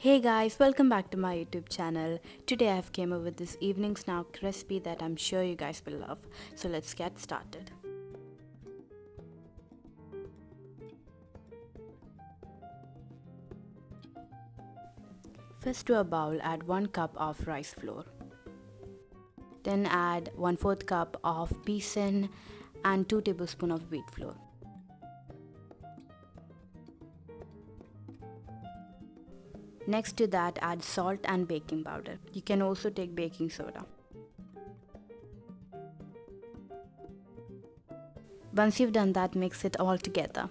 Hey guys, welcome back to my YouTube channel. Today I have came up with this evening snack recipe that I'm sure you guys will love. So let's get started. First to a bowl add 1 cup of rice flour. Then add 1/4 cup of besan and 2 tablespoons of wheat flour. Next to that add salt and baking powder. You can also take baking soda. Once you've done that, mix it all together.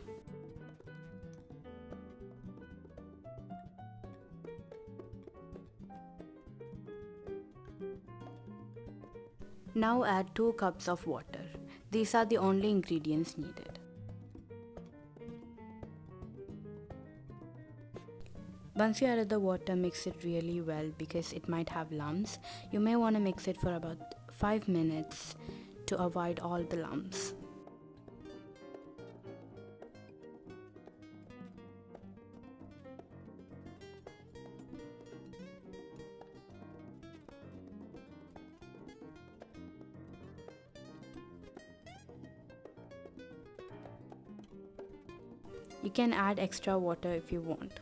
Now add 2 cups of water. These are the only ingredients needed. Once you add the water, mix it really well because it might have lumps. You may want to mix it for about 5 minutes to avoid all the lumps. You can add extra water if you want.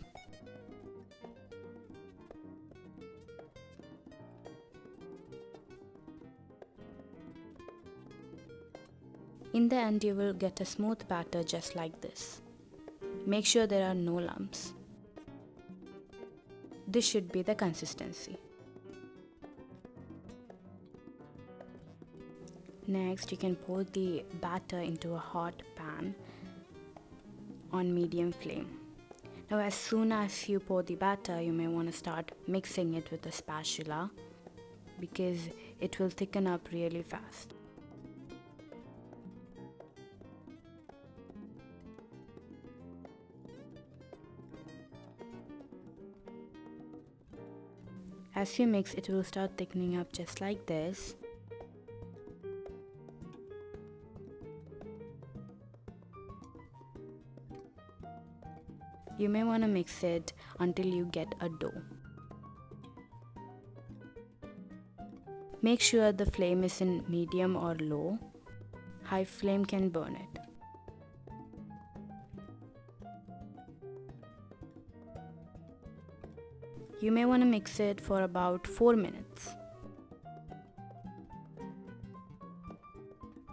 In the end, you will get a smooth batter just like this. Make sure there are no lumps. This should be the consistency. Next, you can pour the batter into a hot pan on medium flame. Now as soon as you pour the batter, you may want to start mixing it with a spatula because it will thicken up really fast. As you mix, it will start thickening up just like this. You may want to mix it until you get a dough. Make sure the flame is in medium or low. High flame can burn it. You may want to mix it for about 4 minutes.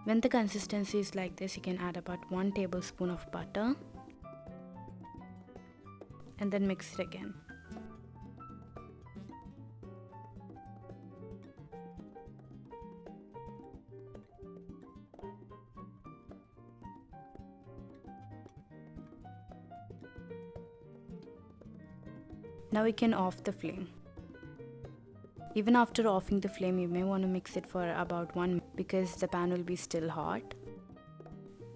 When the consistency is like this, you can add about 1 tablespoon of butter and then mix it again. Now we can off the flame. Even after offing the flame, you may want to mix it for about 1 minute because the pan will be still hot.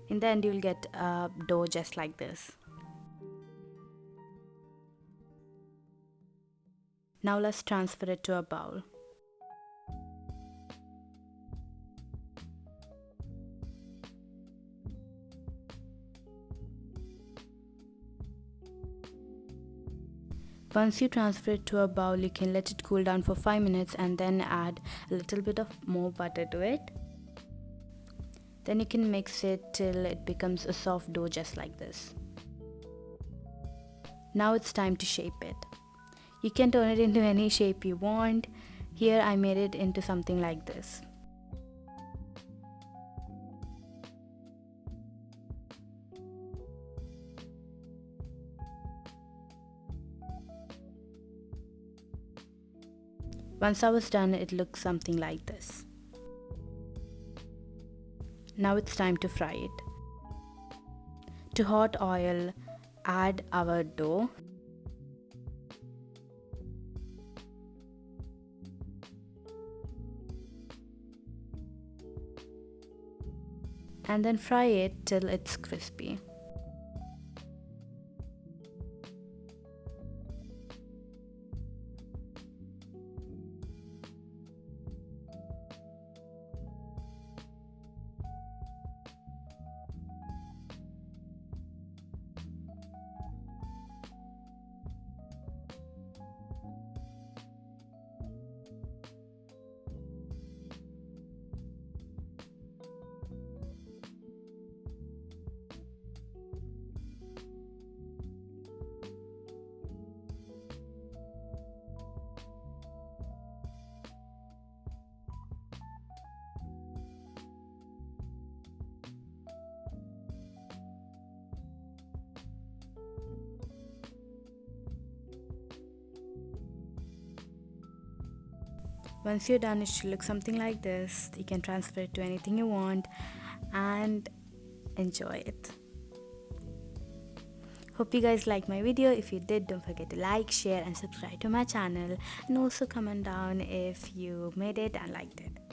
In the end, you will get a dough just like this. Now let's transfer it to a bowl. Once you transfer it to a bowl, you can let it cool down for 5 minutes and then add a little bit of more butter to it. Then you can mix it till it becomes a soft dough just like this. Now it's time to shape it. You can turn it into any shape you want. Here I made it into something like this. Once I was done, it looks something like this. Now it's time to fry it. To hot oil, add our dough. And then fry it till it's crispy. Once you're done, it should look something like this. You can transfer it to anything you want and enjoy it. Hope you guys liked my video. If you did, don't forget to like, share and subscribe to my channel, and also comment down if you made it and liked it.